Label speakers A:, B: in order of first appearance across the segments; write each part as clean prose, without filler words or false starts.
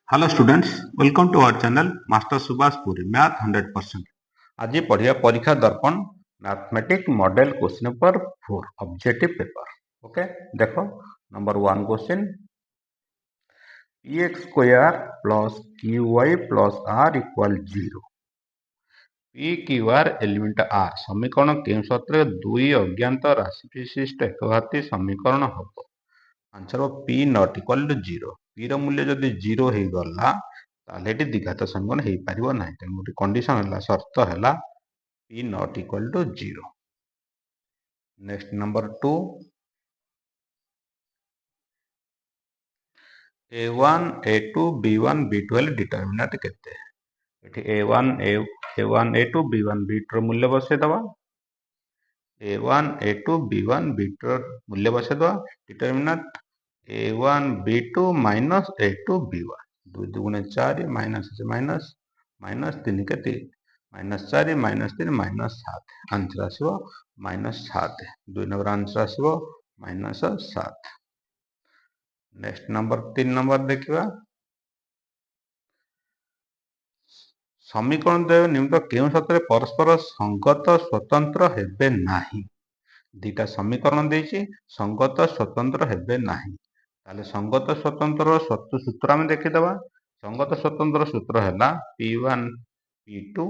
A: Hello students, welcome to our channel Master Subhash Puri Math 100%। आज पढ़िया Pariksha Darpan mathematic model question paper 4 objective paper. Okay देखो number 1 question px square plus qy plus r equal 0। p q r element r समीकरण केउं सूत्र दुई अज्ञात राशि विशिष्ट एकघाती समीकरण हबो। आंसर हो p not equal to 0। p ର ମୂଲ୍ୟ ଯଦି 0 ହେଇଗଲା ତାହେଲେ ଏଠି ଦ୍ୱିଘାତ ସମୀକରଣ ହେଇପାରିବ ନାହିଁ। ତେଣୁ ଗୋଟେ କଣ୍ଡିସନ ହେଲା ସର୍ତ୍ତ ହେଲା p not equal to 0। Next number 2 a1 a2 b1 b2 ହେଲେ ଡିଟରମିନାଣ୍ଟ କେତେ? ଏଠି a1 a2 b1 b2 ର ମୂଲ୍ୟ ବସେଇଦବା। a1 a2 b1 b2 ର ମୂଲ୍ୟ ବସେଇଦବା। ଡିଟରମିନାଣ୍ଟ a1 b2 minus a2 b1 2 दुगुणे 4 minus minus minus 3 के 3 माइनस 4 माइनस 3 माइनस 7 आंसर आसो माइनस 7। 2 नंबर आंसर आसो माइनस 7। नेक्स्ट नंबर 3 नंबर देखिबा समीकरण देव निम्न केउं सूत्र परस्पर संगत स्वतंत्र हेबे नाही। दुईटा समीकरण देछि संगत स्वतंत्र हेबे नाही ताले संगत स्वतंत्र सूत्र आम देखिदबा। संगत स्वतंत्र सूत्र है p1 p2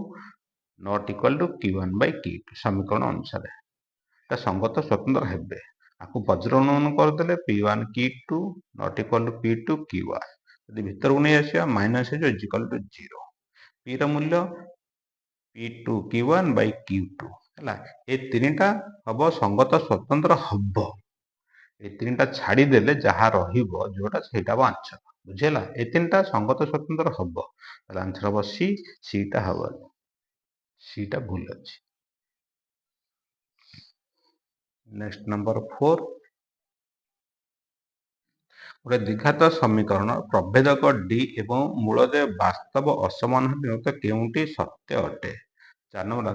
A: not equal to q1 bye q2 समीकरण अनुसार संगत स्वतंत्र हेबे आपको वज्रगुणन करदे p1 q2 not equal to p2 q1 यदि भीतर को नहीं आसिया minus is equal to 0। p ର मूल्य p2 q1 बाय q2 ହେଲା ए तीनटा हबो संगत स्वतंत्र हबो। ए तीनटा छाड़ी देले जहा रहिबो जोटा सेटा हबो आंसर बुझेला। ए तीनटा संगत स्वतंत्र हबो ताले आंसर हबो सी। सीटा हबो सीटा भूल अछि। नेक्स्ट नंबर 4 गोटे द्विघात समीकरण प्रभेदक डी एवं मूलदे वास्तव असमान हेतु केउंटी सत्य अटे। 4 नंबर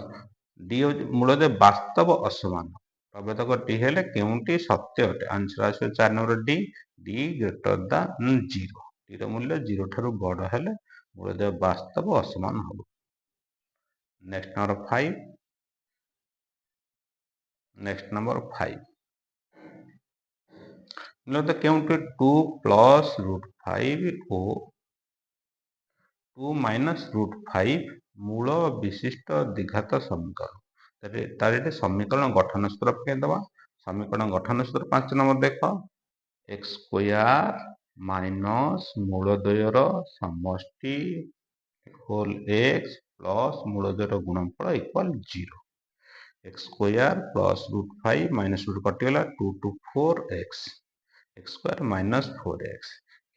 A: डी मूलदे वास्तव असमान प्रभेदक डी हेले केउंटी सत्य अटे। आंसर आसे 4 number D D greater than 0। D रो मूल्य 0 ठारू बड़ हेले मूलदे वास्तव असमान हबो। नेक्स्ट नंबर 5 मूलतः केउंटी 2 प्लस रूट 5 ओ 2 माइनस रूट 5 मूल विशिष्ट द्विघात समीकरण तार समीकरण गठन सूत्र पकेदबा। समीकरण गठन सूत्र 5 नंबर देख एक्स स्क्वायर माइनस मूलद्वयर समष्टि होल एक्स प्लस मूलद्वयर गुणनफल equal 0। X square plus root 5 minus root कटिगला 2 to 4x x square minus 4x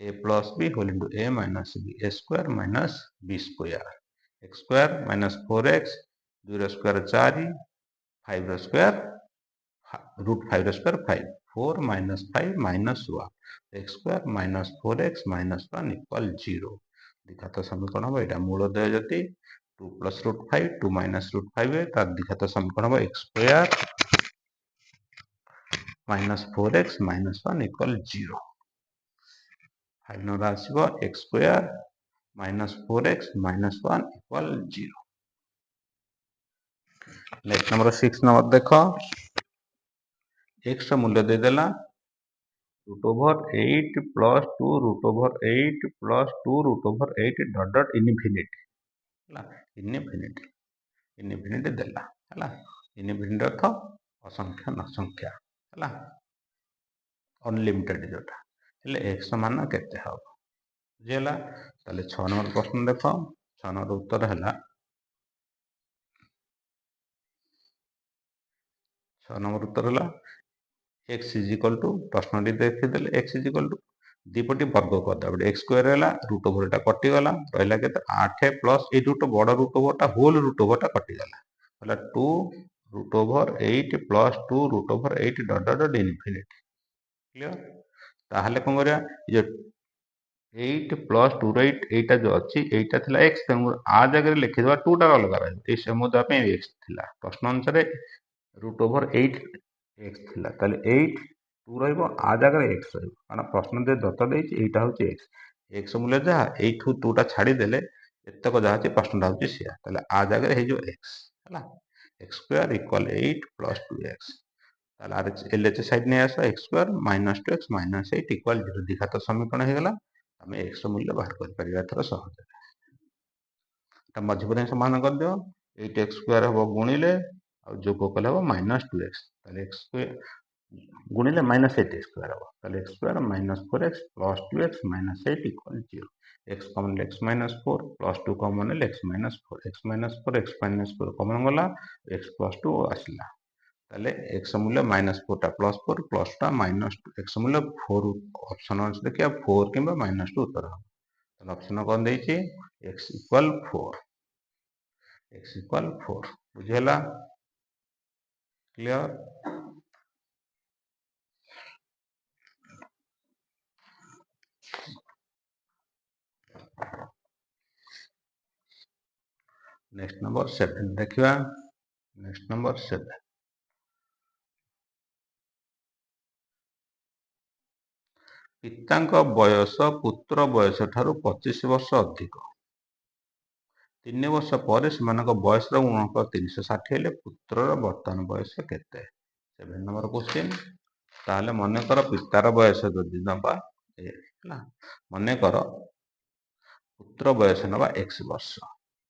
A: a plus b whole into a minus b a square minus b square x square minus 4x 2 रो square 4 5 रो square root 5 रो square 5 4 minus 5 minus 1 x square minus 4x minus 1 equal 0। द्विघात समीकरण हम एटा मूलदय जति 2 plus root 5 2 minus root 5 है तार द्विघात समीकरण हम x square minus 4x minus 1 equal 0। 5 number आसीबो x square minus 4x minus 1 equal 0। Next number 6 number देखो x ର मूल्य दे देला root over 8 plus 2 root over 8 plus 2 root over 8 dot dot infinity हला इनफिनिटी इनफिनिटी देला हला इनफिनिटी अर्थ असंख्य न संख्या हला अनलिमिटेड जोटा हेले x मान केते हबो बुझेला। ताले 6 नंबर प्रश्न देखो 6 नंबर उत्तर हैला 6 नंबर उत्तर हैला x इज इक्वल टू प्रश्न देखि देले x इज इक्वल टू दीपटी वर्ग कर दबे x स्क्वायर हैला रूट ओवर टा कटि गला रहला केते 8 प्लस ए रूट बड़ रूट ओवर टा होल रूट ओवर टा कटि गला हैला 2 root over 8 plus 2 root over 8 dot dot infinity clear. ताहले कोन करिया जे 8 प्लस 2 8 एटा जो अछि एटा थिला x तेनु आ जगह लिखि दबा 2 टा अलग रह ए समुदा पे x थिला प्रश्न अनुसार रूट ओवर 8 x थिला ताले 8 2 रहइबो आ जगह x रहइबो माने प्रश्न दे दत्त देछि एटा होछि x x ମୂଲ୍ୟ ଯାହା ଏଇଠୁ 2ଟା ଛାଡ଼ିଦେଲେ ଏତକ ଯାହା ଅଛି ପ୍ରଶ୍ନଟା ହେଉଛି ସେଇଆ। ତାହେଲେ ଆ ଜାଗାରେ ହେଇଯିବ x ହେଲା। x square equal 8 plus 2x। ତାହେଲେ ଆର LHS ସାଇଡ୍ ନେଇ ଆସ x square minus 2x minus 8 equal 0 ଦ୍ୱିଘାତ ସମୀକରଣ ହେଇଗଲା। ଆମେ x ର ମୂଲ୍ୟ ବାହାର କରିପାରିବା ଏଥର ସହଜରେ। ତା ମଝି ପଟେ ସମାନ କରିଦିଅ 8x ସ୍କୋୟାର ହେବ ଗୁଣିଲେ ଆଉ ଯୋଗ କଲେ ହେବ ମାଇନସ୍ 2x। ତାହେଲେ x ସ୍କୋୟାର गुणिले माइनस 8 स्क्वायर हम ताले x square minus 4x plus 2x minus 8 equal 0 x common x minus 4 plus 2 common x minus 4 x minus 4 x minus 4 common गला x प्लस 2 आसला ताले x मूल्य माइनस 4 टा plus टा माइनस 2 x मूल्य 4 ऑप्शन अछि देखिया 4 किबा माइनस 2 उत्तर हम ताले ऑप्शन कोन देछि x इक्वल 4 बुझेला क्लियर। नेक्स्ट नंबर 7 देखिए नेक्स्ट नंबर 7 पिता बयस पुत्र बयस ठारू 25 वर्ष अधिक 3 वर्ष पर बयस गुणक 360 हेले पुत्र वर्तमान बयस केते 7 नंबर क्वेश्चन ताले मन कर पितार बयस जदि नबा मन कर पुत्र बयस नबा x वर्ष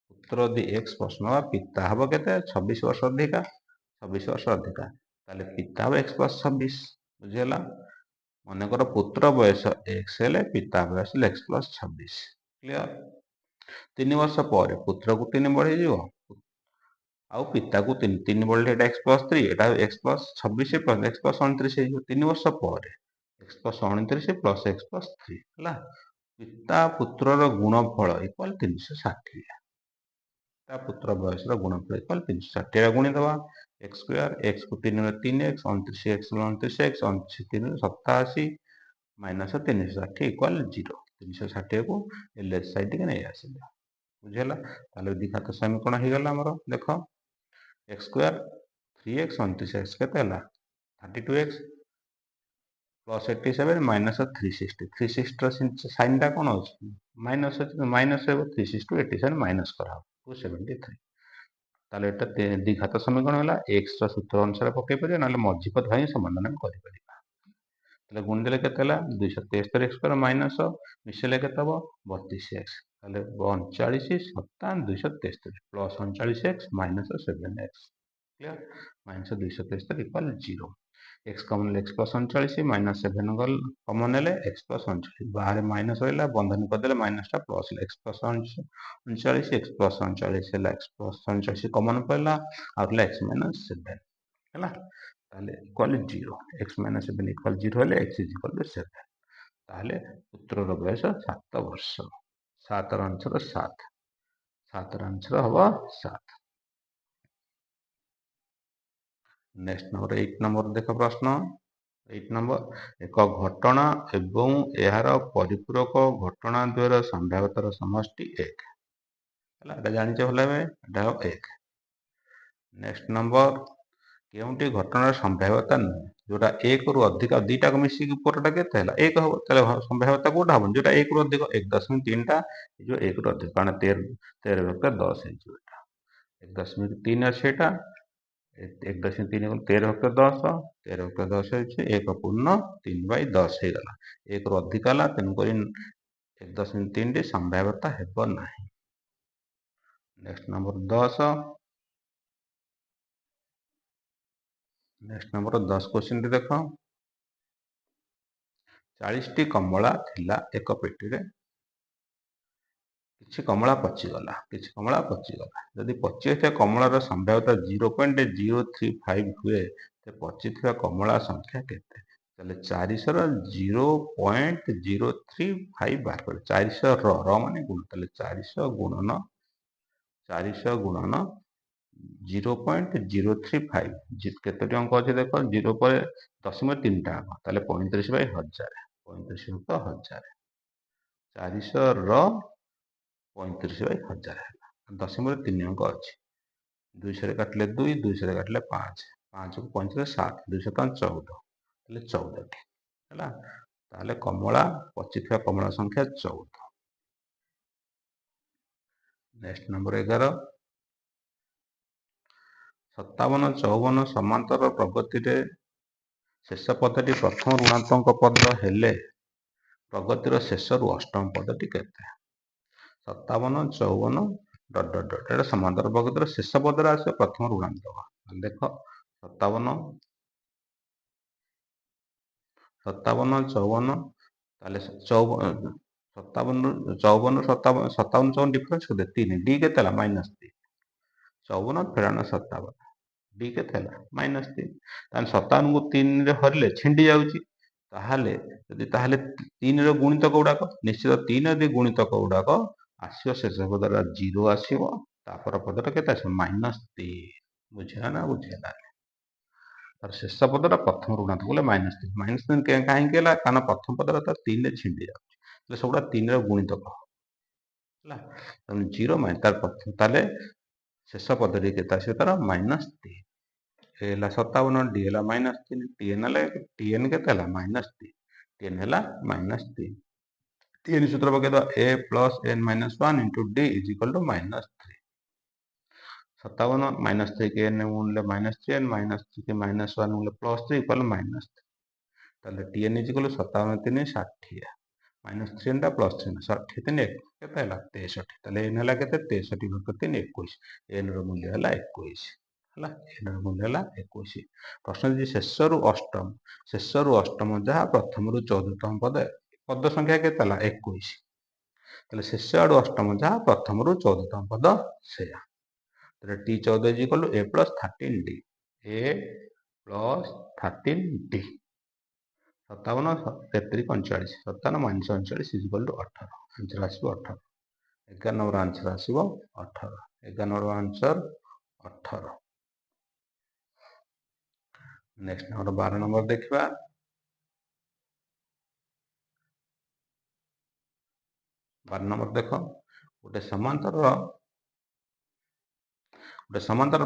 A: पुत्र यदि x वर्ष नबा पिता हम केते 26 वर्ष अधिका 26 वर्ष अधिका ताले पिता हम x प्लस 26 बुझेला मन कर पुत्र बयस x हेले पिता बयस x प्लस 26 क्लियर 3 वर्ष पर पुत्र को 3 बढ़े जीवो आउ पिता को 3 बढ़ले एटा x प्लस 3 एटा x plus 26 plus x plus 29 हे 3 वर्ष पर x plus 29 plus x plus 3 हला पिता पुत्र रो गुणफल इक्वल 360 पिता पुत्र बयस रो गुणफल इक्वल 360 रा गुणी दवा x स्क्वायर x को 3 रे 3x 29x 29x 3 87 minus 360 equal 0 360 को LH साइड के नहीं आसिला बुझेला ताले द्विघात समीकरण हो गला हमर देखो x स्क्वायर 3x 29x केते हला 32x plus 87 minus 360 360 rho sine टा कोन अछि माइनस माइनस 360 87 माइनस करा 273 ताले एटा द्विघात समीकरण होला x रो सूत्र अनुसार पके परिया नाले मझी पद भाई समाधान हम करि परिया ताले गुण देले केते हला 273 x स्क्वायर माइनस मिसेले केते हबो 32x ताले 39 7 273 plus 39x minus 7x clear minus 273 equal 0 x common x plus 39 minus 7 गल कॉमन हेले x प्लस 39 बाहर माइनस होइला बंधन कर देले माइनस टा plus x plus 39 x plus 39 हेला x प्लस 39 कॉमन पड़ला आउटला x माइनस 7 हैला ताले इक्वल 0 x माइनस 7 इक्वल 0 हेले x इज इक्वल टू 7 ताले पुत्र रो बयस 7 वर्ष 7 ର ଆନ୍ସର 7 7 ର ଆନ୍ସର ହବ 7 नेक्स्ट नंबर 8 नंबर देख प्रश्न 8 नंबर एक घटना एवं एहार परिपूरक घटना द्वयर संभाव्यतार समष्टि 1 हला एटा जानिछ भला बे एटा 1 नेक्स्ट नंबर केउंटी घटनार संभाव्यता नुहे जोटा 1 रु अधिक दुईटा मिसिक उपरटा केते हला 1 हो ताले संभाव्यता कोटा हबन जोटा 1 रु अधिक 1.3 टा जो 1 रु अधिक कारण 13 वेक्टर 10 है जो एटा 1.3 আছে এটা 1.3 গুণ 13 वेक्टर 10 13 वेक्टर 10 है 1 पूर्ण 3/10 हे गला 1 रु अधिक हला तेनु करी 1.3 टी संभाव्यता हेबो नाही next number 10 next number 10 question T देखो 40 टी कमला थिला एक पेटी रे किछि कमला पचिगला जदि पचिथिया कमलार संभाव्यता 0.035 हुए ते पचिथिया कमला संख्या केते ताले 400 ର 0.035 बार कर 400 र माने गुण ताले 400 गुणन 0.035 जित केते अंक अछि देखो 0 पर दशमिक 3 टा अंक ताले 35/1000 35/1000 400 र 35/1000 दशमिक 3 अंक अछि 200 रे काटले 2 200 रे काटले 5 5 को 5 रे 7 200 14 ताले 14 टी हला ତାହେଲେ କମଳା ପଚିଥିବା କମଳା ସଂଖ୍ୟା 14। ନେକ୍ସଟ ନମ୍ବର 11, 57, 54 ସମାନ୍ତର ପ୍ରଗତିରେ ଶେଷ ପଦଟି ପ୍ରଥମ ଋଣାତ୍ମକ ପଦ ହେଲେ ପ୍ରଗତିର ଶେଷରୁ ଅଷ୍ଟମ ପଦଟି କେତେ? 57, 54 ଡଟ୍ ଡଟ୍ ଡଟ୍ ଏଟା ସମାନ୍ତର ପ୍ରଗତିର ଶେଷ ପଦରେ ଆସିବ ପ୍ରଥମ ଋଣାତ୍ମକ। ଦେଖ 57, 54 ତାହେଲେ 57, 54 ଡିଫରେନ୍ସ କେତେ? 3 ଡି କେତେ ହେଲା? -3। 54 ଫେରାଣ 57 ଡି କେତେ ହେଲା? -3। ତାହେଲେ 57 କୁ 3 ରେ ହରିଲେ ଛିଣ୍ଡି ଯାଉଛି। ତାହେଲେ 3 ର ଗୁଣିତକ ଗୁଡାକ ନିଶ୍ଚିତ 3 ଯଦି ଗୁଣିତକ ଗୁଡାକ ଆସିବ ଶେଷ ପଦଟା 0 ଆସିବ, ତାପର ପଦଟା କେତେ ଆସିବ? -3। ବୁଝିଲା ନା ବୁଝିଲା? ତାର ଶେଷ ପଦଟା ପ୍ରଥମ ଋଣାତ୍ମକ ହେଲେ -3 କାହିଁକି ହେଲା? କାରଣ ପ୍ରଥମ ପଦଟା ତାର 3 ରେ ଛିଣ୍ଡି ଯାଉଛି, ହେଲେ ସବୁଗୁଡା 3 ର ଗୁଣିତକ ହେଲା। ତେଣୁ 0 ତାର ପ୍ରଥମ, ତାହେଲେ ଶେଷ ପଦଟି କେତେ ଆସିବ? ତାର -3। ଏ ହେଲା 57, ଡି ହେଲା -3, tn କେତେ ହେଲା? -3। tn ହେଲା -3। tn ସୂତ୍ର ପକେଇଦବା a plus n minus 1 into d is equal to -3। 57 -3 କି n ଗୁଣିଲେ -3n, -3 କି -1 ଗୁଣିଲେ +3 ଇକ୍ୱାଲ -3। ତାହେଲେ tn is equal to 57 3 60, -3n ଟା +3 60 3 କେତେ ହେଲା? 63। ତାହେଲେ n ହେଲା କେତେ? 63 ଭାଗ 3 21। n ର ମୂଲ୍ୟ ହେଲା 21 ହେଲା। n ର ମୂଲ୍ୟ ହେଲା 21। ପ୍ରଶ୍ନ ଯଦି ଶେଷରୁ ଅଷ୍ଟମ ଯାହା ପ୍ରଥମରୁ 14ତମ ପଦ ସଂଖ୍ୟା କେତେ ହେଲା? 21। ତାହେଲେ ଶେଷ ଆଡୁ ଅଷ୍ଟମ ଯାହା ପ୍ରଥମରୁ 14ତମ ପଦ ସେଇଆ। ତାହେଲେ t14 is equal to a plus 13d, a plus 13d। 57 33 39, 57 - 39 is equal to 18। Answer ଆସିବ 18। 11 ନମ୍ବର ଆନ୍ସର ଆସିବ 18। 11 ନମ୍ବର ଆନ୍ସର 18। ନେକ୍ସଟ ଆମର 12 ନମ୍ବର ଦେଖିବା। 12 ନମ୍ବର ଦେଖ, ଗୋଟେ ସମାନ୍ତର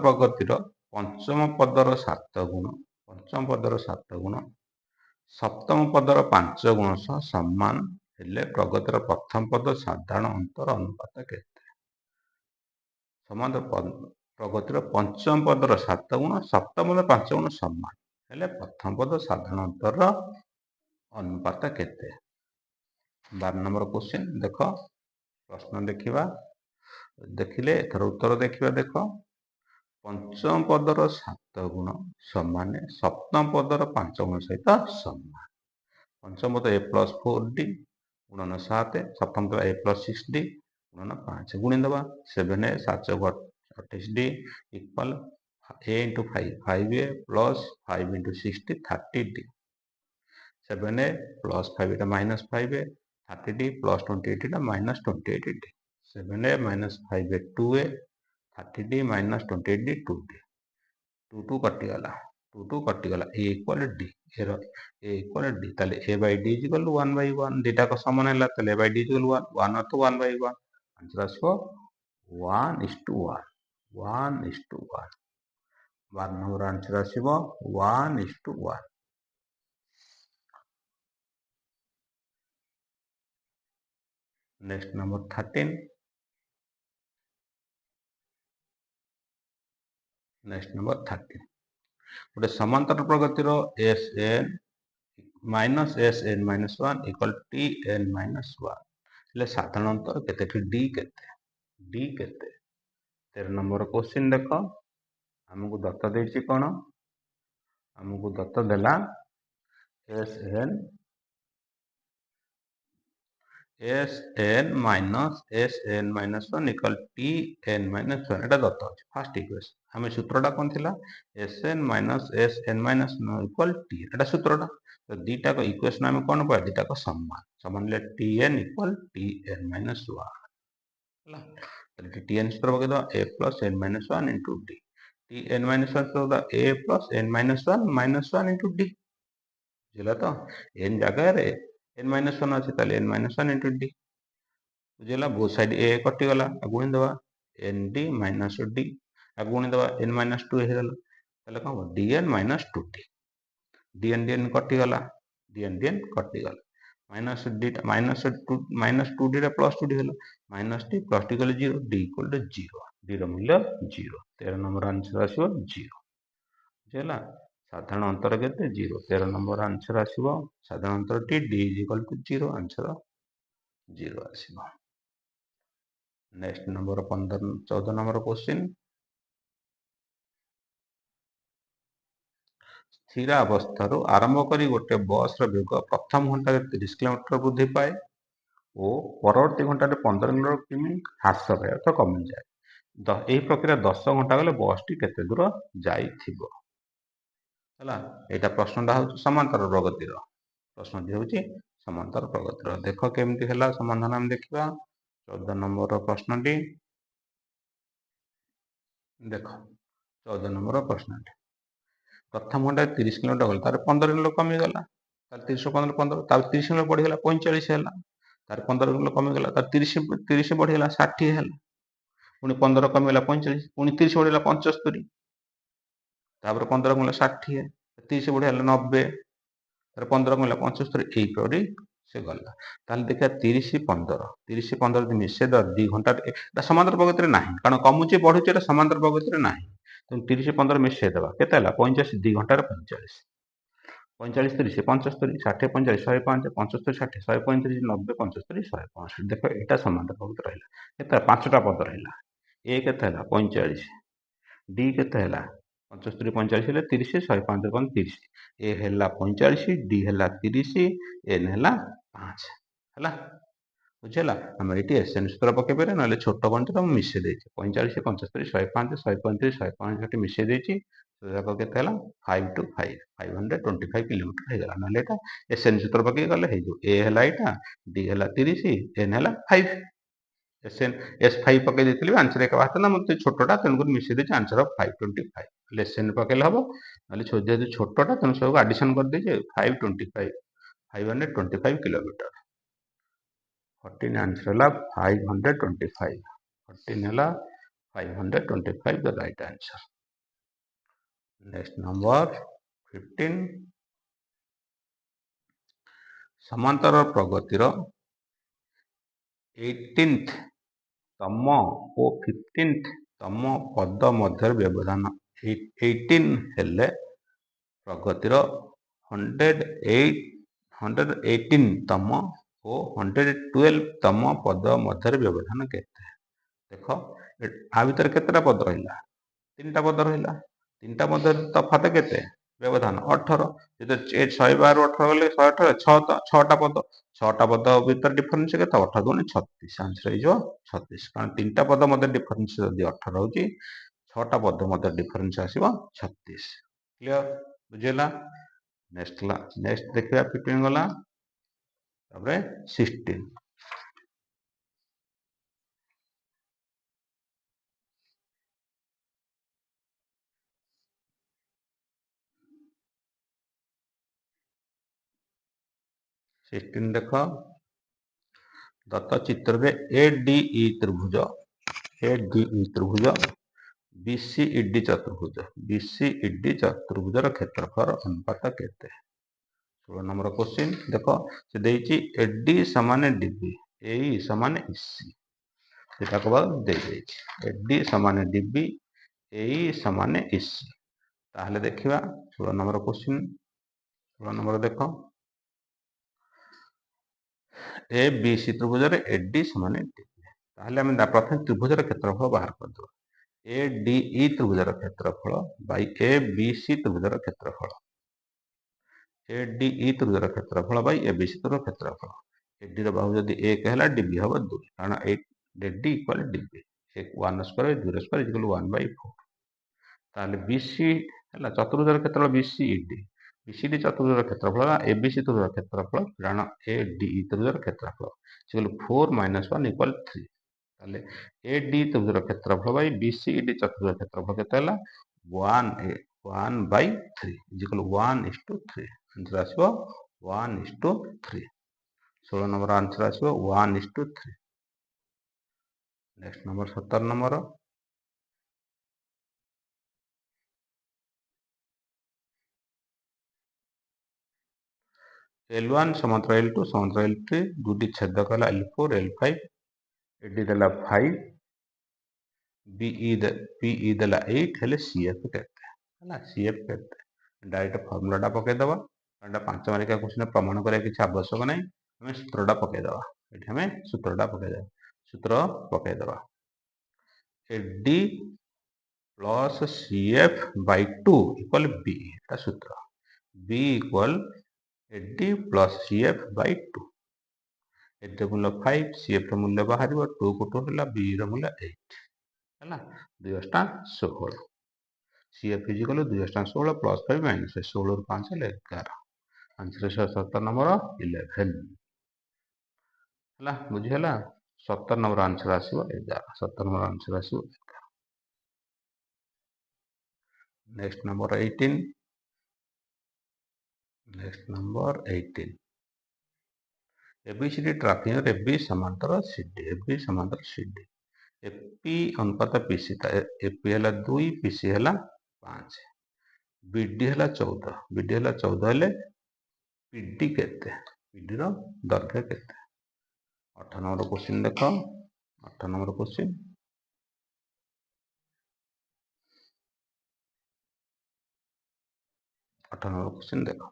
A: ପ୍ରଗତିର ପଞ୍ଚମ ପଦର 7 ଗୁଣ ସପ୍ତମ ପଦର 5 ଗୁଣ ସହ ସମାନ ହେଲେ ପ୍ରଗତିର ପ୍ରଥମ ପଦ ସାଧାରଣ ଅନ୍ତର ଅନୁପାତ କେତେ? ସମାନ୍ତର ପ୍ରଗତିର ପଞ୍ଚମ ପଦର 7 ଗୁଣ ସପ୍ତମ ପଦର 5 ଗୁଣ ସମାନ ହେଲେ ପ୍ରଥମ ପଦ ସାଧାରଣ ଅନ୍ତରର ଅନୁପାତ କେତେ? 12 ନମ୍ବର କ୍ୱେଶ୍ଚିନ୍ ଦେଖ, ପ୍ରଶ୍ନ ଦେଖିବା। ଦେଖିଲେ ଏଥର ଉତ୍ତର ଦେଖିବା। ଦେଖ, ପଞ୍ଚମ ପଦର 7 ଗୁଣ ସମାନ ସପ୍ତମ ପଦର 5 ଗୁଣ ସହିତ ସମାନ। ପଞ୍ଚମ ପଦ a plus 4d ଗୁଣନ 7, ସପ୍ତମ ପଦ a plus 6d ଗୁଣନ 5 ଗୁଣିଦେବା। 7a 7 28d equal a into 5 5a plus 5 into 60 30d। 7a plus 5 এটা minus 5a 30d plus 28 এটা minus 28d। 7a minus 5a 2a 30d minus 28d 2d। 2 କଟିଗଲା, a equal d, a equal d। ତାହେଲେ a by d is equal to 1/1, ଦିଟାକ ସମାନ ହେଲା, ତାହେଲେ a by d is equal to 1 ଅର୍ଥ 1/1। Answer ଆସିବ 1:1, 1:1। 12 number answer ଆସିବ 1:1। Next number 13। Next number 13, ଗୋଟେ ସମାନ୍ତର ପ୍ରଗତିର Sn minus Sn minus 1 equal Tn minus 1 ହେଲେ ସାଧାରଣ ଅନ୍ତର କେତେ? D କେତେ? 13 ନମ୍ବର କ୍ୱେଶ୍ଚିନ୍ ଦେଖ, ଆମକୁ ଦତ୍ତ ଦେଇଛି କଣ? ଆମକୁ ଦତ୍ତ ଦେଲା Sn minus Sn minus 1 equal Tn minus 1, এটা ଦତ୍ତ ଅଛି ଫାର୍ଷ୍ଟ ଇକ୍ୱେସନ। ଆମେ ସୂତ୍ରଟା କଣ ଥିଲା? Sn minus Sn minus 1 equal T, এটা ସୂତ୍ରଟା। ତ ଦିଟାକ ଇକ୍ୱେସନ ଆମେ କଣ ପାଇବା? ଦିଟାକ ସମାନ ହେଲେ Tn equal Tn minus 1 ହେଲା। ତାହେଲେ Tn ସୂତ୍ର ପକେଇଦବା a plus n minus 1 into d। Tn minus 1 ସୂତ୍ର a plus n minus 1 minus 1 into d। ବୁଝିଲା ତ? n ଜାଗାରେ n minus 1 ଅଛି, ତାହେଲେ n minus 1 into d। ବୁଝିଲା? ବୋଥ ସାଇଡ a କଟିଗଲା, ଗୁଣିଦେବା nd minus d, ଗୁଣିଦେବା n minus 2 ହେଇଗଲା। ତାହେଲେ କଣ ହବ? dn minus 2d। dn କଟିଗଲା, minus D minus two D plus two D है माइनस डी प्लस डी कले zero D equal to zero D मूल्य जीरो 13 नंबर आंसर आसो जीरो बुझेगा साधारण अंतर के जीरो 13 नंबर आंसर आसो साधारण अंतर टी D is equal to zero answer zero आसो नेक्स्ट नंबर 15 14 नंबर क्वेश्चन स्थिर अवस्था आरंभ कर गोटे बस वेग प्रथम घंटा 30 किलोमीटर वृद्धि पाए और परवर्ती घंटे 15 किमी ह्रास पाए अर्थात कमी जाए यही प्रक्रिया 10 घंटा गले बस टी केते दूर जाइथिबो हला एटा प्रश्नटा हूँ समांतर प्रगतिर प्रश्नटी हूँ समांतर प्रगतिर देख केमती है समाधान आम देखा 14 नंबर प्रश्नटी देख 14 नंबर प्रश्नटी प्रथम घंटा 30 किलोमीटर गला तार 15 किलो कमीगला तार 30 15 15 तार 30 किलो बढ़ीगला 45 है तार 15 किलो कमीगला तार 30 30 बढ़ीगला 60 है पुणी 15 कमीगला 45 पुणी 30 बढ़ीगला 75 तापर 15 कमीगला 60 30 बढ़ीगला 90 तार 15 कमीगला 75 यहीपरी से गला ताहले देखा 30 15 30 15 मिसेद 2 घंटा समांतर प्रगति ना कारण कमुचे बढ़ुचे समांतर प्रगति ना तो 30 15 मिसेद केते 45 2 घंटार 45 45 30 75 60 45 105 75 60 135 90 75 105 देख यहाँ समांतर प्रगति रहा के 5टा पद रहा ए के 45 डी के 75 45 30 105 30 ए है 45 डी है 30 एन है 5 है बुझेगा आम ये एसएन सूत्र पकईपर ना छोट गणित तो मिसे 45 75 105 135 105 मिसे जाक के 5 to 5 525 किलोमीटर होगा ना एसएन सूत्र पकई गले ए है यहाँ डी है 30 एन है 5 एसएन एस 5 पकई देती आंसर एक बात ना मतलब छोटा तेणुक मिसे देती आंसर 525 एसएन पकड़े हम ना जेहतु छोटा तेणु सब आडिशन कर दीजिए 525 525 किलोमीटर 14 आंसर है 525 14 है 525 the right answer next number 15 समांतर प्रगतिर 18th तम और 15th तम पद मध्य व्यवधान 18 हेले प्रगतिर 118 तम और 112 तम पद मध्य व्यवधान केते देख आ भीतर केतेटा पद रहा 3टा पद रहा 3टा मध्य तफात केते व्यवधान 18 जो 112 18 गले 118 6टा पद 6टा पद भीतर डिफरेन्स के 18 गुणे 36 आंसर हो 36 कारण 3टा पद मध्य डिफरेन्स जदि 18 होची 6टा पद मध्य डिफरेन्स आसीबो 36 क्लियर बुझेला नेक्स्ट देखिबा 15 गला तापरे 16 16 देख दत्त चित्र में एडीई त्रिभुज बीसीईडी चतुर्भुजर क्षेत्रफल अनुपात केते 16 नंबर क्वेश्चन देख से देइछि एडी समान डीबी एई समान इसी सेटा को दे देइछि एडी समान डीबी एई समान इसी ताहले देखिबा 16 नंबर क्वेश्चन 16 नंबर देख ए बी सी त्रिभुज एडी समान डीबी ताहले हम प्रथम त्रिभुजर क्षेत्रफल बाहर करदो ए डी ई त्रिभुजर क्षेत्रफल बाई ए बी सी त्रिभुजर क्षेत्रफल ए डी ई त्रिभुजर क्षेत्रफल बाई ए बी सी त्रिभुजर क्षेत्रफल एडी रो बाहु जदि 1 हैला डीबी हबो 2 कारण AD equal DB 1 square 2 square equal 1/4 ताहले बीसी हैला चतुर्भुजर क्षेत्रफल बीसीईडी बीसीडी चतुर्भुजर क्षेत्रफल एबीसी त्रिभुजर क्षेत्रफल कारण ए डी ई त्रिभुजर क्षेत्रफल इक्वल 4 - 1 इक्वल 3 ताले ए डी त्रिभुजर क्षेत्रफल बाई बीसीडी चतुर्भुज क्षेत्रफल केते हला 1/3 इक्वल 1:3 आंसर आसीबो 1:3 16 नंबर आंसर आसीबो 1:3 नेक्स्ट नंबर 17 नंबर L1 समांतर L2 समांतर L3 दुटी छेदक है L4 L5 एडी देला 5 BE देला 8 हेले CF केते है CF केते डायरेक्ट फार्मूलाटा पके दबा एटा 5 मार्किया क्वेश्चन प्रमाण करिया किछि आवश्यक नै हमें सूत्रटा पके दबा एठी हमें सूत्रटा पके दबा सूत्र पके दबा AD plus CF by 2 equal B एटा सूत्र B equal AD plus CF by 2 एड मूल्य 5 CF ର मूल्य ବାହାରିବ 2 କୁ 2 ହେଲା B ର मूल्य 8 ହେଲା 2 ଟା 16 CF is equal to 2 ଟା 16 plus 5 minus 16 ରୁ 5 ହେଲେ 11 आंसर 17 नंबर 11 ହେଲା ବୁଝି ହେଲା 17 नंबर आंसर आसीबो 11 17 नंबर आंसर आसीबो 11 next number 18 next number 18 ABCD ट्रैकिंग और AB समांतर CD AB समांतर CD AP अनुपात PC AP है 2 PC है 5 BD है 14 BD है 14 हेले PD केते PD रो दैर्घ्य केते 8 नंबर क्वेश्चन देखो 8 नंबर क्वेश्चन 8 नंबर क्वेश्चन देखो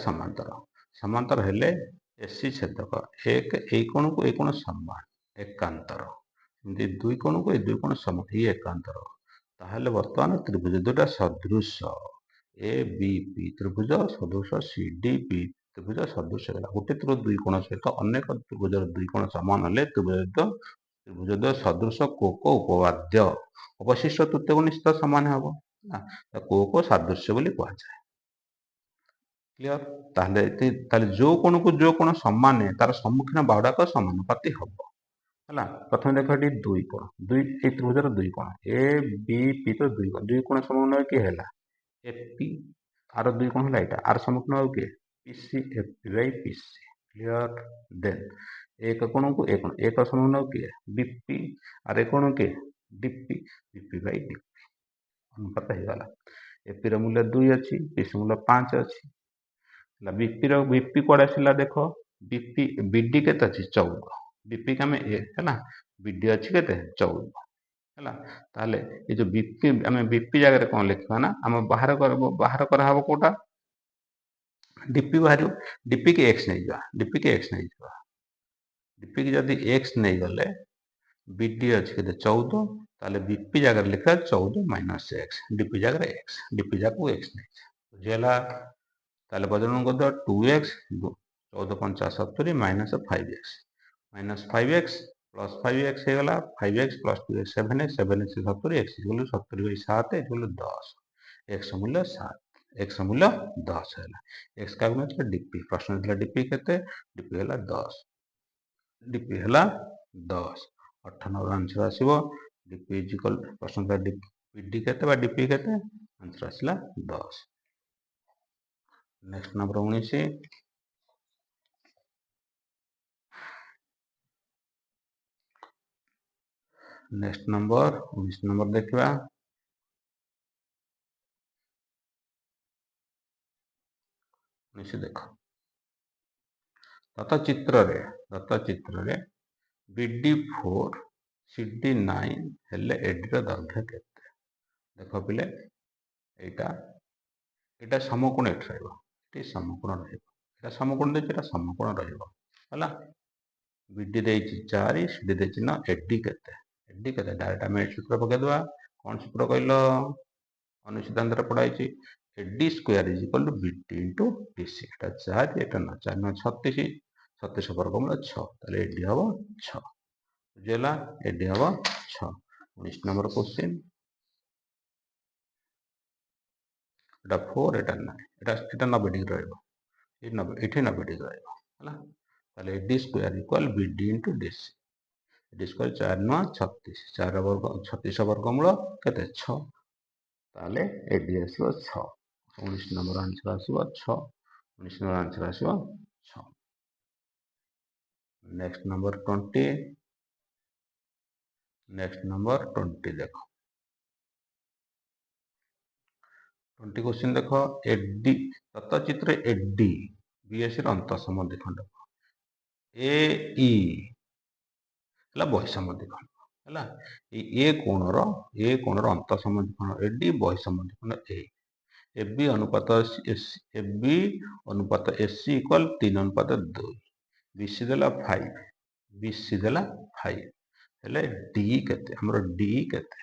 A: समांतर समांतर हेले एसी छेदक एक कोण को एक कोण समान एकांतर एमती दुई कोण को दुई कोण समान ये एकांतर ताहले वर्तमान त्रिभुज दुटा सदृश ए बी पी त्रिभुज सदृश सी डी पी त्रिभुज सदृश गोटे त्रिभुज दुई कोण सहित अनेक त्रिभुज दुई कोण समान हेले त्रिभुज सदृश कोक उपवाद्य अवशिष्ट तृतीय कोण निश्चित समान हम कोक सादृश्य बोली कह जाए क्लियर ताले जो कोण को जो कोण समान है तार सम्मुखीन बाहुडाक समानुपाती हम है प्रथम देख ये दुई कोण दुई ए त्रिभुजर दुई कोण ए बी पी तो दुई कोण समान किए है एपी आर दुई कोण है आर सम्मुखीन हो किए PC AP by PC clear then एक कोण को एक सम्मुखीन हो किए बीपी आर एक कोण के डीपी बीपी बाई डीपी अनुपात होगा एपी र मूल्य 2 अच्छी पीसी मूल्य 5 अच्छी बीपी कौड़ा आसला देख बीपी बीडी के 14 बीपी का है बीडी अच्छी के 14 है ये जो बीपी आम बीपी जगह कौन लिखा ना आम बाहर कराव कौटा डीपी बाहर डीपी की एक्स नहीं जा डीपी की एक्स नहीं जा डीपी की जब एक्स नहीं गले बीडी अच्छी के 14 ताले बीपी जगह लिखा 14 माइनस एक्स डीपी जगह एक्स डीपी जगह एक्स नहीं बुझेगा ताले बदलून कर 2x 14 पंचा 70 माइनस 5x प्लस 5x हो गला 5x प्लस 2x 7 7 से 70 x equal 70 by 7 equal 10 x मूल्य 7 x मूल्य 10 है x का गुण है डीपी प्रश्न है डीपी केते डीपी है 10 डीपी है 10 8 नंबर आंसर आसीबो डीपी इक्वल प्रश्न है डीपी केते बा डीपी केते आंसर आसला 10 next number 19 next number 19 number देखा 19 देख दत्त चित्र रे BD4 CD9 हेले एडी रो दैर्घ्य केते देख पिले एटा समकोण एठ रहइबो एटी समकोण रहइबो एटा समकोण देछि एटा समकोण रहइबो हला बीडी देछि 4 सीडी देछि ना एडी केते डायरेक्ट हम सूत्र पके दवा कोन सूत्र कहलो अनुसिद्धांत रे पढाइछि AD square is equal to BD into DC एटा 4 एटा ना 4 ना 36 36 वर्गमूल 6 ताले एडी हबो 6 बुझेला एडी हबो 6 19 नंबर क्वेश्चन एटा 4 एटा 9 एटा 90 डिग्री रहइबो ये 90 एठी 90 डिग्री रहइबो हला ताले AD square equal BD into DC AD square 4 9 36 4 वर्ग 36 वर्गमूल केते 6 ताले एडी आसीबो 6 19 नंबर आंसर आसीबो 6 19 नंबर आंसर आसीबो 6 नेक्स्ट नंबर 20 नेक्स्ट नंबर 20 देखो 20 क्वेश्चन देखो एडी तत्व चित्र एडी BSC ର ଅନ୍ତଃସମ ଦ୍ୱିଖଣ୍ଡକ, AE ହେଲା ବହିଃସମ ଦ୍ୱିଖଣ୍ଡକ ହେଲା। ଏ କୋଣର ଅନ୍ତଃସମ ଦ୍ୱିଖଣ୍ଡକ AD, ବହିଃସମ ଦ୍ୱିଖଣ୍ଡକ A। AB ଅନୁପାତ AC ଇକ୍ୱାଲ 3:2। BC ଦେଲା 5, BC ଦେଲା 5, ହେଲେ D କେତେ? ଆମର D କେତେ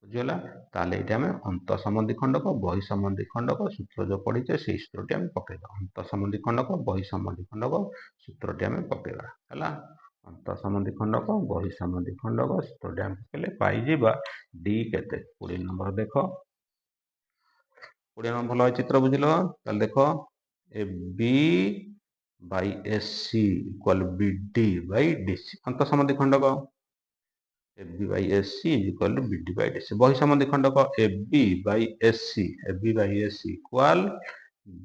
A: ବୁଝିଗଲା? ତାହେଲେ ଏଇଠି ଆମେ ଅନ୍ତଃସମ ଦ୍ୱିଖଣ୍ଡକ ବହିଃସମ ଦ୍ୱିଖଣ୍ଡକ ସୂତ୍ର ଯୋଉ ପଢିଛେ ସେଇ ସୂତ୍ରଟି ଆମେ ପକେଇବା। ଅନ୍ତଃସମ ଦ୍ୱିଖଣ୍ଡକ ବହିଃସମ ଦ୍ୱିଖଣ୍ଡକ ସୂତ୍ରଟି ଆମେ ପକେଇବା ହେଲା। ଅନ୍ତଃସମ ଦ୍ୱିଖଣ୍ଡକ ବହିଃସମ ଦ୍ୱିଖଣ୍ଡକ ସୂତ୍ରଟି ଆମେ ପକେଇଲେ ପାଇଯିବା D କେତେ। 20 ନମ୍ବର ଦେଖ, 20 ନମ୍ବର ଭଲ ଚିତ୍ର ବୁଝିଲ। ତାହେଲେ ଦେଖ AB by AC equal BD by DC ଅନ୍ତଃସମ ଦ୍ୱିଖଣ୍ଡକ। AB by AC equal to BD by DC ବହିଃସମ ଦ୍ୱିଖଣ୍ଡକ AB by AC equal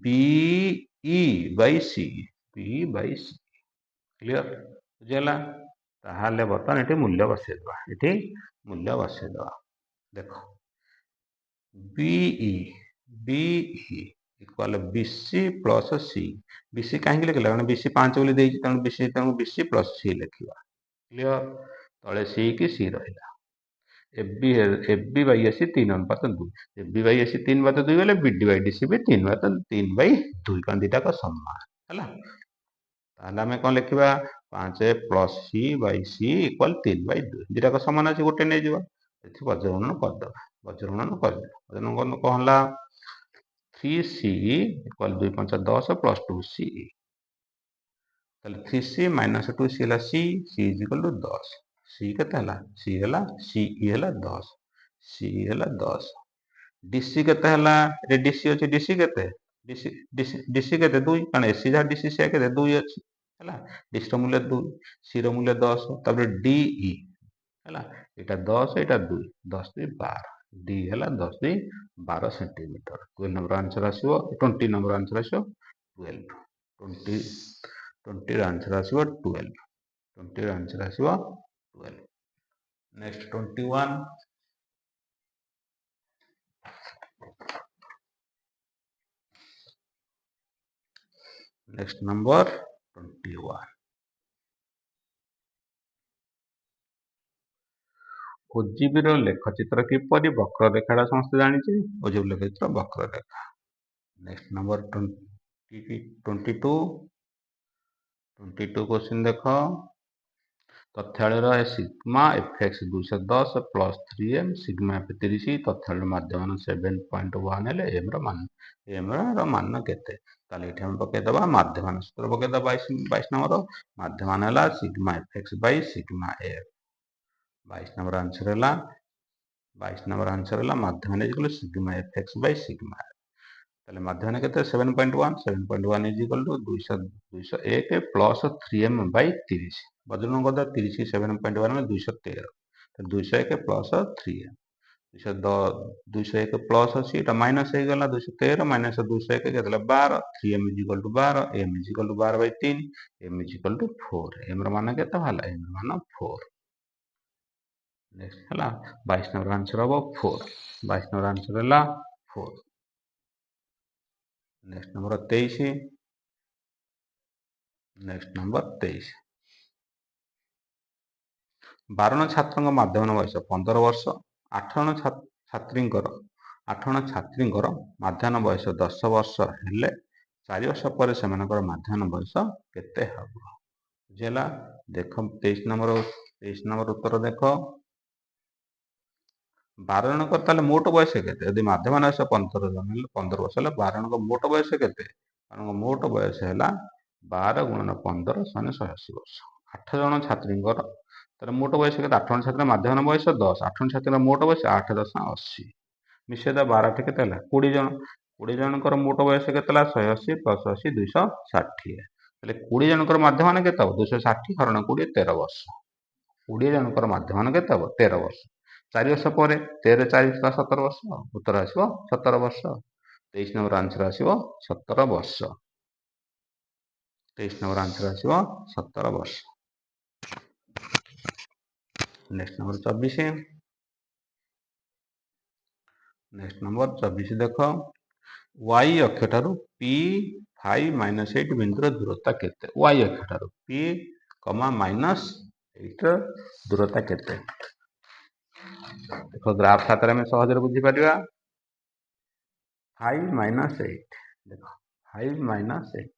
A: BE by CE, BE by CE clear ବୁଝିଗଲା। ତାହେଲେ ବର୍ତ୍ତମାନ ଏଠି ମୂଲ୍ୟ ବସେଇଦେବା, ଦେଖ BE equal BC plus C। BC କାହିଁକି ଲେଖିଲା? କାରଣ BC 5 ବୋଲି ଦେଇଛି, ତେଣୁ BC ପ୍ଲସ C ଲେଖିବା କ୍ଲିୟର। ତଳେ C କି C ରହିଲା। AB by AC 3:2, AB by AC 3/2 ଗଲେ BD by DC ବି 3/2, କାରଣ ଦିଟାକ ସମାନ ହେଲା। ତାହେଲେ ଆମେ କଣ ଲେଖିବା? 5 plus C by C equal 3/2, ଦିଟାକ ସମାନ ଅଛି, ଗୋଟେ ନେଇଯିବା, ଏଠି ବଜ୍ରଗୁଣନ କରିଦେବା। ବଜ୍ରଗୁଣନ କଣ ହେଲା? 3C equal 2 5 10 plus 2CE। ତାହେଲେ 3C ମାଇନସ 2C ହେଲା C is equal two 10। C କେତେ ହେଲା? CE ହେଲା 10, CE ହେଲା 10। DC କେତେ ହେଲା? ଏଠି DC ଅଛି, DC କେତେ? DC କେତେ? 2, କାରଣ AC ଯାହା DC ସେ କେତେ? 2 ଅଛି ହେଲା। DC ର ମୂଲ୍ୟ 2, C ର ମୂଲ୍ୟ 10, ତାପରେ DE ହେଲା, ଏଇଟା 10, ଏଇଟା 2, 10 2 12, D ହେଲା 10 2 12 ସେଣ୍ଟିମିଟର। 20 ନମ୍ବର ଆନ୍ସର ଆସିବ, 20 ନମ୍ବର ଆନ୍ସର ଆସିବ 12, 20 ର ଆନ୍ସର ଆସିବ 12, 20 ର ଆନ୍ସର ଆସିବ 12। Next 21, next number 21। OGB ର ଲେଖଚିତ୍ର କିପରି? ବକ୍ରରେଖାଟା ସମସ୍ତେ ଜାଣିଛେ, OGB ଲେଖଚିତ୍ର ବକ୍ରରେଖା। ନେକ୍ସଟ ନମ୍ବର 22 କ୍ୱେଶ୍ଚିନ୍ ଦେଖ। ତଥ୍ୟାଳୟର sigma fx 210 plus 3m sigma f 30, ତଥ୍ୟାଳୟର ମାଧ୍ୟମାନ 7.1 ହେଲେ m ର ମାନ କେତେ? ତାହେଲେ ଏଠି ଆମେ ପକେଇଦବା ମାଧ୍ୟମାନ ସୂତ୍ର ପକେଇଦବା। 22 ନମ୍ବର ମାଧ୍ୟମାନ ହେଲା sigma fx by sigma f। 22 ନମ୍ବର ଆନ୍ସର ହେଲା ମାଧ୍ୟମାନ is sigma fx by sigma f। ତାହେଲେ ମାଧ୍ୟମାନ କେତେ? 7.1, 7.1 is equal to 201 plus 3m by 30। ବଜ୍ରଗୁଣନ କରିଦେବା, 30 କି 7.1 ମାନେ 213, 201 ପ୍ଲସ 3m, 201 ପ୍ଲସ ଅଛି, ଏଇଟା ମାଇନସ ହେଇଗଲା, 213 ମାଇନସ 201 କେତେ ହେଲା? 12, 3m is equal two 12, m is equal two 12 Bai 3, m is equal two 4। m ର ମାନ କେତେ ହେଲା? m ର ମାନ 4। ନେକ୍ସଟ ହେଲା 22 ନମ୍ବର ଆନ୍ସର ହବ 4, 22 ନମ୍ବର ଆନ୍ସର ହେଲା 4। Next number 23, next number 23। 12 ଜଣ ଛାତ୍ରଙ୍କ ମାଧ୍ୟମାନ ବୟସ 15 ବର୍ଷ, 8 ଜଣ ଛାତ୍ରୀଙ୍କର ମାଧ୍ୟମାନ ବୟସ 10 ବର୍ଷ ହେଲେ 4 ବର୍ଷ ପରେ ସେମାନଙ୍କର ମାଧ୍ୟମାନ ବୟସ କେତେ ହେବ? ବୁଝିହେଲା? ଦେଖ 23 ନମ୍ବର ଉତ୍ତର ଦେଖ। 12 ଜଣଙ୍କର ତାହେଲେ ମୋଟ ବୟସ କେତେ? ଯଦି ମାଧ୍ୟମାନ ବୟସ 15 ବର୍ଷ ହେଲେ 12 ଜଣଙ୍କ ମୋଟ ବୟସ କେତେ? ମୋଟ ବୟସ ହେଲା 12 ଗୁଣନ 15 ସମାନ 180 ବର୍ଷ। 8 ଜଣ ଛାତ୍ରୀଙ୍କର ତାର ମୋଟ ବୟସ କେତେ? 8 ଜଣ ଛାତ୍ରୀଙ୍କ ମାଧ୍ୟମାନ ବୟସ 10, 8 ଜଣ ଛାତ୍ରୀଙ୍କ ମୋଟ ବୟସ 8 10 80, ମିଶେଇଦବା 12 କେତେ ହେଲା? 20 ଜଣ। 20 ଜଣଙ୍କର ମୋଟ ବୟସ କେତେ ହେଲା? 180 ପ୍ଲସ 80 260। ତାହେଲେ 20 ଜଣଙ୍କର ମାଧ୍ୟମାନ କେତେ ହବ? 260 ହରଣ 20 13 ବର୍ଷ। 20 ଜଣଙ୍କର ମାଧ୍ୟମାନ କେତେ ହବ? 13 ବର୍ଷ। 4 ବର୍ଷ ପରେ 13 4 17 ବର୍ଷ, ଉତ୍ତର ଆସିବ 17 ବର୍ଷ। 23 ନମ୍ବର ଆନ୍ସର ଆସିବ 17 ବର୍ଷ। 23 ନମ୍ବର ଆନ୍ସର ଆସିବ 17 ବର୍ଷ। Next number 24। ନେକ୍ସଟ ନମ୍ବର 24 ଦେଖ। y ଅକ୍ଷ ଠାରୁ P5 5 ମାଇନସ୍ 8 ବିନ୍ଦୁର ଦୂରତା କେତେ? y ଅକ୍ଷ ଠାରୁ p, ମାଇନସ୍ 8 ର ଦୂରତା କେତେ? ଦେଖ ଗ୍ରାଫ ଖାତାରେ ଆମେ ସହଜରେ ବୁଝିପାରିବା। 5 ମାଇନସ୍ 8 ଦେଖ 5 ମାଇନସ୍ 8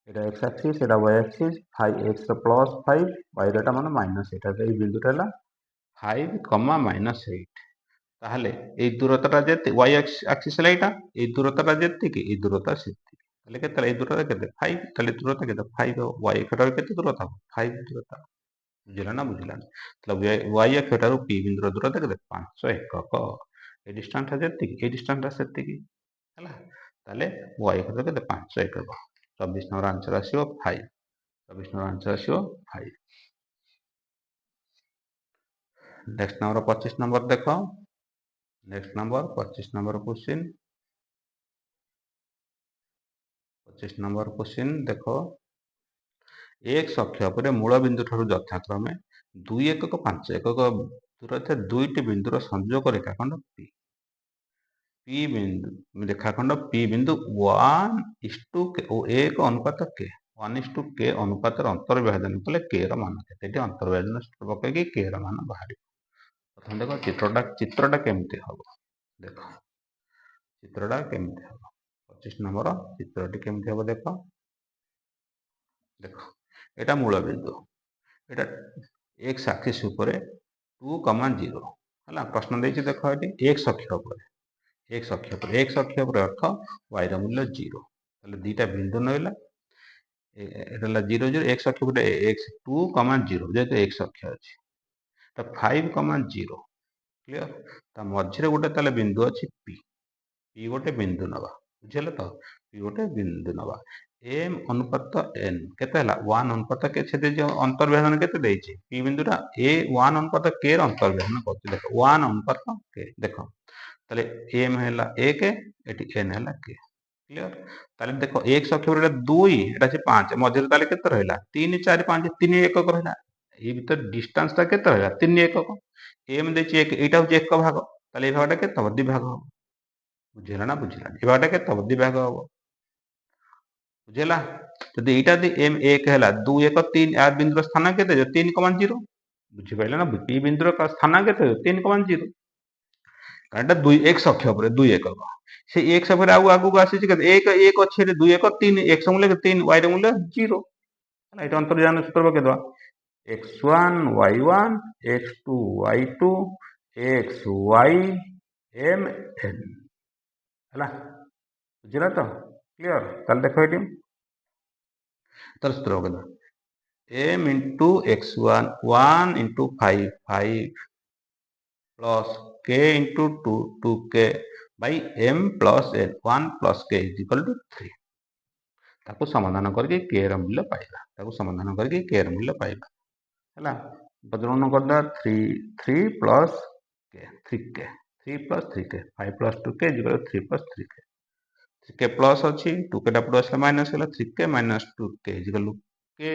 A: এটা x axis এটা y axis 5x ର ପ୍ଲସ୍ 5 y ର ଟା ମାନେ ମାଇନସ୍ 8 ଏଇ ବିନ୍ଦୁଟା ହେଲା 5 ମାଇନସ୍ 8 ତାହେଲେ ଏଇ ଦୂରତାଟା ଯେତେ y axis ହେଲା ଏଇଟା ଏଇ ଦୂରତାଟା ଯେତିକି ଏଇ ଦୂରତା ସେତିକି ତାହେଲେ କେତେ ଏଇ ଦୂରତା କେତେ 5 ତାହେଲେ ଦୂରତା କେତେ 5 y ଅକ୍ଷଠାରୁ କେତେ ଦୂରତା 5 ଦୂରତା ବୁଝିଲା ନା ବୁଝିଲାନି ତାହେଲେ y ଅକ୍ଷଠାରୁ p ବିନ୍ଦୁର ଦୂରତା କେତେ 5 ଏକକ এই ডিসটেন্সটা যেତିକି এই ডিসটেন্সটা ସେତିକି ହେଲା ତାହେଲେ y ଅକ୍ଷଠାରୁ କେତେ 5 ଏକକ 24 ନମ୍ବର ଆନ୍ସର ଆସିବ 5 24 ନମ୍ବର ଆନ୍ସର ଆସିବ 5 नेक्स्ट नंबर 25 नंबर देखो next number 25 number question 25 number question देखो एक अक्ष पर मूल बिंदु ठारू यथाक्रमे 2 एकक 5 एकक दूरता दुईटी बिंदुर संयोग रेखाखंड पी पी बिंदु रेखाखंड पी बिंदु 1:k और 1 अनुपात k 1:k अनुपात अंतर्विभाजन कले k र मान केते अंतर्विभाजन पकई k र मान बाहर प्रथम देखो चित्रटा केमती हम देख चित्रटा केमती हम 25 नंबर चित्रटी केमती हम देख देख एटा मूल बिंदु एटा x axis ऊपर 2, 0 हला प्रश्न देछि देख एटी x अक्ष ऊपर x अक्ष पर अर्थ y र मूल्य 0 ताले दीटा बिंदु नइला एटा ला 0 0 x अक्ष पर x 2, 0 जेते x अक्ष अछि त 5, 0 क्लियर ता मझिरे गोटे ताले बिंदु अछि p p गोटे बिंदु नबा बुझिले तो p गोटे बिंदु नबा m अनुपात n केते हला 1 अनुपात के छेदे जो अंतर्विभाजन केते देछि p बिंदुटा a 1 अनुपात k र अंतर्विभाजन करछि देखो 1 अनुपात k देखो ताले m हला 1 एटी n हला k क्लियर ताले देखो x अक्ष पर 2 एटा छै 5 मझिरे ताले केते रहला 3 4 5 3 एकक रहला ए भीतर डिस्टेंस ता केते रहला 3 एकक m देछि 1 एटा होछि एक भाग ताले ए भागटा केते हो 2 भाग हो बुझिला ना बुझिला ए भागटा केते हो 2 भाग हो बुझिला जदि एटा दि m 1 हला 2 1 3 आ बिंदुर स्थान केते जो 3, 0 बुझि पाइला ना p बिंदुर स्थान केते 3, 0 काटा 2 x अक्ष पर 2 एकक से x पर आगु आसी केते 1 1 अछि 2 1 3 x मूल्य 3 y र मूल्य 0 एटा अंतर्ज्ञान सूत्र पकेदवा x1 y1 x2 y2 x y m n हला बुझिला तो क्लियर ताले देखो एटी ताले सूत्र पकेदवा m into x1 1 into 5 5 plus k into 2 2k by m plus n 1 plus k is equal to 3 ताको समाधान करके k र मूल्य पाइबा ताको समाधान करके k र मूल्य पाइबा हला बदलून करदा 3 plus k 3k 3 plus 3k 5 plus 2k is equal to 3 plus 3k 3k plus अछि 2k टा प्लस माइनस हला 3k minus 2k is equal to k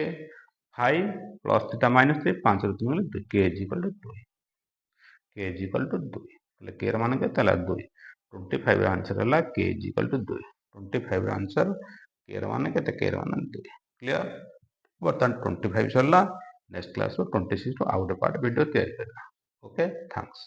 A: 5 plus theta minus 3 5 ରୁ 3 2 k is equal to 2 k is equal to 2 એટલે k ର ମାନ କେତେ ହେଲା 2 25 ର आंसर ହେଲା k is equal to 2 25 ର आंसर k ର ମାନ କେତେ k ର ମାନ 2 क्लियर ବର୍ତ୍ତମାନ 25 ସରିଲା नेक्स्ट क्लास रो 26 रो ଆଉ ଗୋଟେ ପାର୍ଟ ଭିडिଓ ତିଆରି କରିବା ओके थैंक्स